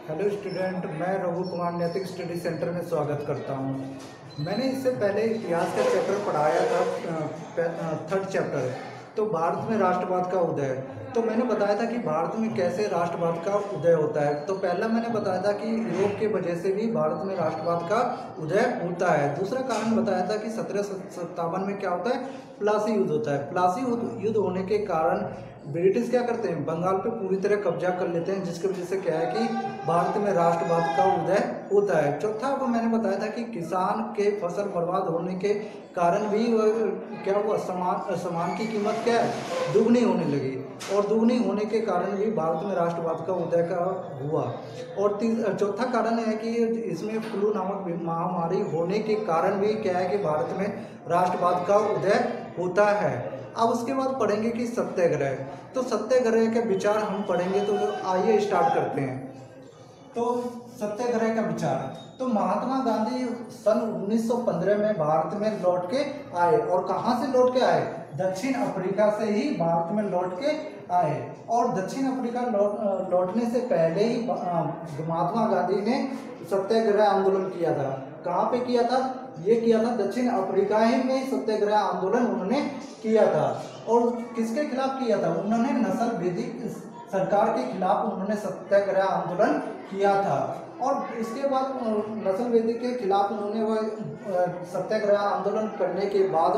Hello student, मैं रघु कुमार नैतिक study centre में स्वागत करता हूं। मैंने इससे पहले इतिहास का चैप्टर पढ़ाया था, थर्ड चैप्टर। तो भारत में राष्ट्रवाद का उदय, तो मैंने बताया था कि भारत में कैसे राष्ट्रवाद का उदय होता है। तो पहला मैंने बताया था कि यूरोप के वजह से भी भारत में राष्ट्रवाद का उदय होता है। दूसरा कारण बताया था कि 1757 में क्या होता है, प्लासी युद्ध होता है। प्लासी युद्ध होने के कारण ब्रिटिश क्या करते हैं, बंगाल पे पूरी तरह कब्जा कर लेते हैं, जिसकी वजह से क्या है कि भारत में राष्ट्रवाद का उदय होता है। चौथा वो मैंने बताया था कि किसान के फसल बर्बाद होने के कारण भी क्या हुआ, सामान की कीमत क्या है, दुगनी होने लगी, और दुगनी होने के कारण भी भारत में राष्ट्रवाद का उदय का हुआ। और चौथा कारण है कि इसमें फ्लू नामक महामारी होने के कारण भी क्या है कि भारत में राष्ट्रवाद का उदय होता है। अब उसके बाद पढ़ेंगे कि सत्याग्रह। तो सत्याग्रह के विचार हम पढ़ेंगे, तो आइए स्टार्ट करते हैं। तो सत्याग्रह का विचार, तो महात्मा गांधी सन 1915 में भारत में लौट के आए। और कहाँ से लौट के आए, दक्षिण अफ्रीका से ही भारत में लौट के आए। और दक्षिण अफ्रीका लौटने से पहले ही महात्मा गांधी ने सत्याग्रह आंदोलन किया था। कहाँ पे किया था, ये किया था दक्षिण अफ्रीका ही में सत्याग्रह आंदोलन उन्होंने किया था। और किसके खिलाफ किया था, उन्होंने नस्ल भेदी सरकार के खिलाफ उन्होंने सत्याग्रह आंदोलन किया था। और इसके बाद नस्लवेदी के खिलाफ उन्होंने वह सत्याग्रह आंदोलन करने के बाद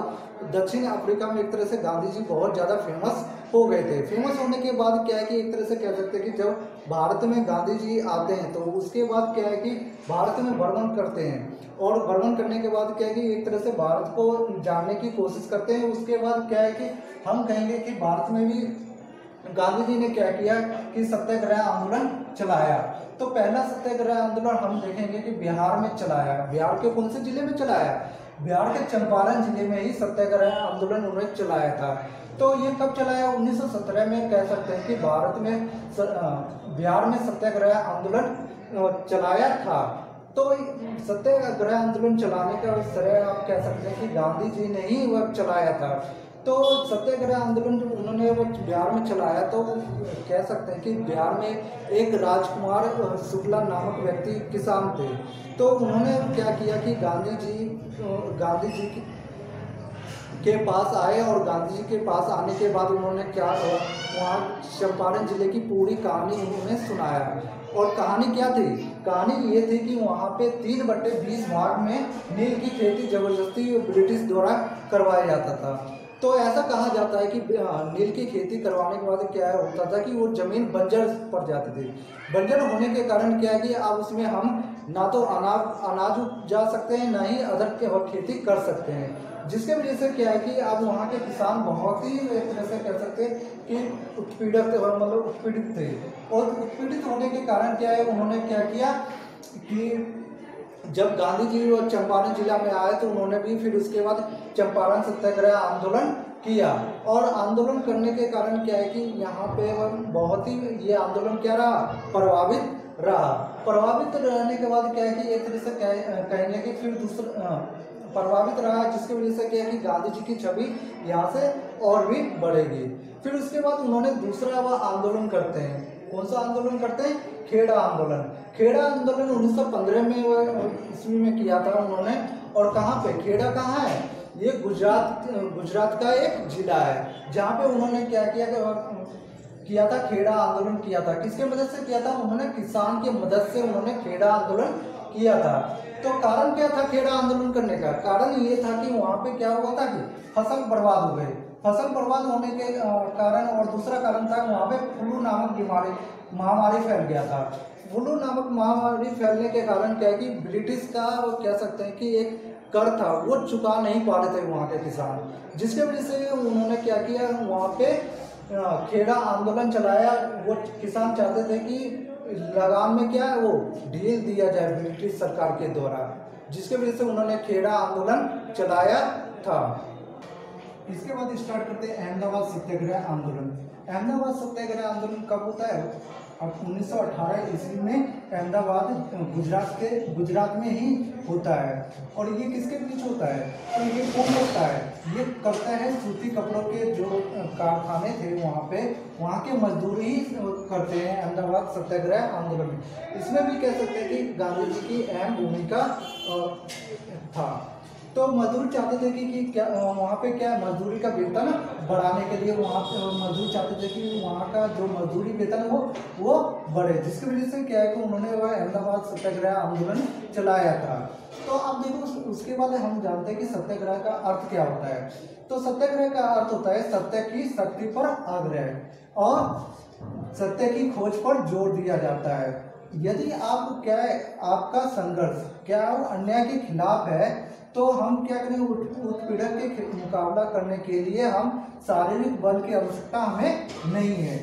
दक्षिण अफ्रीका में एक तरह से गांधी जी बहुत ज़्यादा फेमस हो गए थे। फेमस होने के बाद क्या है कि एक तरह से कह सकते हैं कि जब भारत में गांधी जी आते हैं तो उसके बाद क्या है कि भारत में भ्रमण करते हैं। और भ्रमण करने के बाद क्या है कि एक तरह से भारत को जानने की कोशिश करते हैं। उसके बाद क्या है कि हम कहेंगे कि भारत में भी गांधी जी ने क्या किया कि सत्याग्रह आंदोलन चलाया। तो पहला सत्याग्रह आंदोलन हम देखेंगे कि बिहार में चलाया। बिहार के कौन से जिले में चलाया, बिहार के चंपारण जिले में ही सत्याग्रह आंदोलन उन्होंने चलाया था। तो ये कब चलाया, 1917 में कह सकते हैं कि भारत में बिहार में सत्याग्रह आंदोलन चलाया था। तो सत्याग्रह आंदोलन चलाने का श्रेय आप कह सकते हैं कि गांधी जी ने ही वह चलाया था। तो सत्याग्रह आंदोलन जो उन्होंने वो बिहार में चलाया, तो कह सकते हैं कि बिहार में एक राजकुमार शुक्ला नामक व्यक्ति किसान थे। तो उन्होंने क्या किया कि गांधी जी के पास आए। और गांधी जी के पास आने के बाद उन्होंने क्या, वहाँ चंपारण जिले की पूरी कहानी उन्होंने सुनाया। और कहानी क्या थी, कहानी ये थी कि वहाँ पे 3/20 भाग में नील की खेती जबरदस्ती ब्रिटिश द्वारा करवाया जाता था। तो ऐसा कहा जाता है कि नील की खेती करवाने के बाद क्या होता था कि वो जमीन बंजर पड़ जाती थी। बंजर होने के कारण क्या है कि अब उसमें हम ना तो अनाज उपजा सकते हैं, ना ही अदर खेती कर सकते हैं। जिसके वजह से क्या है कि अब वहाँ के किसान बहुत ही एक तरह से कह सकते हैं कि उत्पीड़ित थे। और उत्पीड़ित होने के कारण क्या है, उन्होंने क्या किया कि जब गांधी जी और चंपारण जिला में आए तो उन्होंने भी फिर उसके बाद चंपारण सत्याग्रह आंदोलन किया। और आंदोलन करने के कारण क्या है कि यहाँ पे बहुत ही ये आंदोलन क्या रहा, प्रभावित रहा। प्रभावित रहने के बाद क्या है कि एक तरह से कहेंगे कि फिर दूसरा प्रभावित रहा, जिसकी वजह से क्या है कि गांधी जी की छवि यहाँ से और भी बढ़ेगी। फिर उसके बाद उन्होंने दूसरा वह आंदोलन करते हैं। कौन सा आंदोलन करते हैं, खेड़ा आंदोलन। खेड़ा आंदोलन 1915 में ईस्वी में किया था उन्होंने। और कहाँ पे, खेड़ा कहाँ है, ये गुजरात का एक जिला है, जहाँ पे उन्होंने क्या किया था, खेड़ा आंदोलन किया था। किसके मदद से किया था, उन्होंने किसान की मदद से उन्होंने खेड़ा आंदोलन किया था। तो कारण क्या था खेड़ा आंदोलन करने का, कारण ये था कि वहाँ पे क्या हुआ था कि फसल बर्बाद हो गई। फसल बर्बाद होने के कारण, और दूसरा कारण था वहाँ पे फ्लू नामक महामारी फैल गया था। फ्लू नामक महामारी फैलने के कारण क्या है कि ब्रिटिश का कह सकते हैं कि एक कर था वो चुका नहीं पा रहे थे वहाँ के किसान। जिसके वजह से उन्होंने क्या किया, वहाँ पे खेड़ा आंदोलन चलाया। वो किसान चाहते थे कि लगान में क्या है वो ढील दिया जाए ब्रिटिश सरकार के द्वारा, जिसके वजह से उन्होंने खेड़ा आंदोलन चलाया था। इसके बाद स्टार्ट करते हैं अहमदाबाद सत्याग्रह आंदोलन। अहमदाबाद सत्याग्रह आंदोलन कब होता है, 1918 ईस्वी में अहमदाबाद गुजरात में ही होता है। और ये किसके बीच होता है, तो ये कौन होता है, ये करता है सूती कपड़ों के जो कारखाने थे वहाँ के मजदूर ही करते हैं अहमदाबाद सत्याग्रह आंदोलन में। इसमें भी कह सकते हैं कि गांधी जी की अहम भूमिका था। तो मजदूर चाहते थे कि क्या वहाँ पे क्या मजदूरी का वेतन बढ़ाने के लिए वहाँ मजदूर चाहते थे कि वहाँ का जो मजदूरी वेतन वो बढ़े, जिसकी वजह से क्या है कि उन्होंने वह अहमदाबाद सत्याग्रह आंदोलन चलाया था। तो अब देखो उसके बाद हम जानते हैं कि सत्याग्रह का अर्थ क्या होता है। तो सत्याग्रह का अर्थ होता है सत्य की शक्ति पर आग्रह और सत्य की खोज पर जोर दिया जाता है। यदि आप क्या है आपका संघर्ष क्या अन्याय के खिलाफ है तो हम क्या करें उत्पीड़न के मुकाबला करने के लिए हम शारीरिक बल की आवश्यकता हमें नहीं है।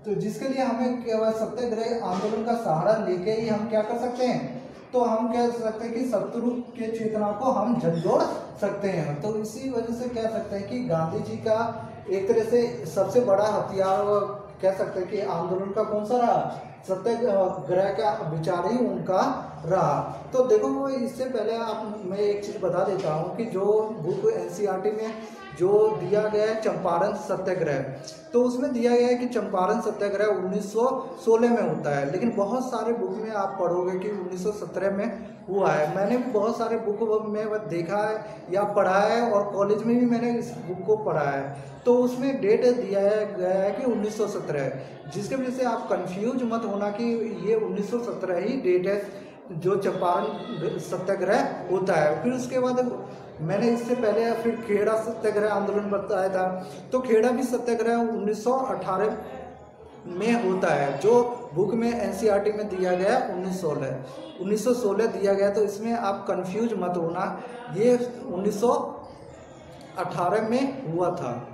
तो जिसके लिए हमें केवल सत्याग्रह आंदोलन का सहारा लेके ही हम क्या कर सकते हैं, तो हम कह सकते हैं कि शत्रु के चेतना को हम झकझोर सकते हैं। तो इसी वजह से कह सकते हैं कि गांधी जी का एक तरह से सबसे बड़ा हथियार कह सकते हैं कि आंदोलन का कौन सा रहा, सत्याग्रह का विचार ही उनका रहा। तो देखो इससे पहले मैं एक चीज़ बता देता हूँ कि जो बुक एनसीईआरटी में जो दिया गया है चंपारण सत्याग्रह, तो उसमें दिया गया है कि चंपारण सत्याग्रह 1916 में होता है, लेकिन बहुत सारे बुक में आप पढ़ोगे कि 1917 में हुआ है। मैंने भी बहुत सारे बुक में देखा है या पढ़ा है और कॉलेज में भी मैंने इस बुक को पढ़ा है। तो उसमें डेट दिया गया है कि 1917, जिसके वजह से आप कंफ्यूज मत होना कि ये 1917 ही डेट है जो चंपारण सत्याग्रह होता है। फिर उसके बाद मैंने इससे पहले फिर खेड़ा सत्याग्रह आंदोलन बताया था, तो खेड़ा भी सत्याग्रह 1918 में होता है, जो बुक में एनसीईआरटी में दिया गया 1916 दिया गया। तो इसमें आप कंफ्यूज मत होना, ये 1918 में हुआ था।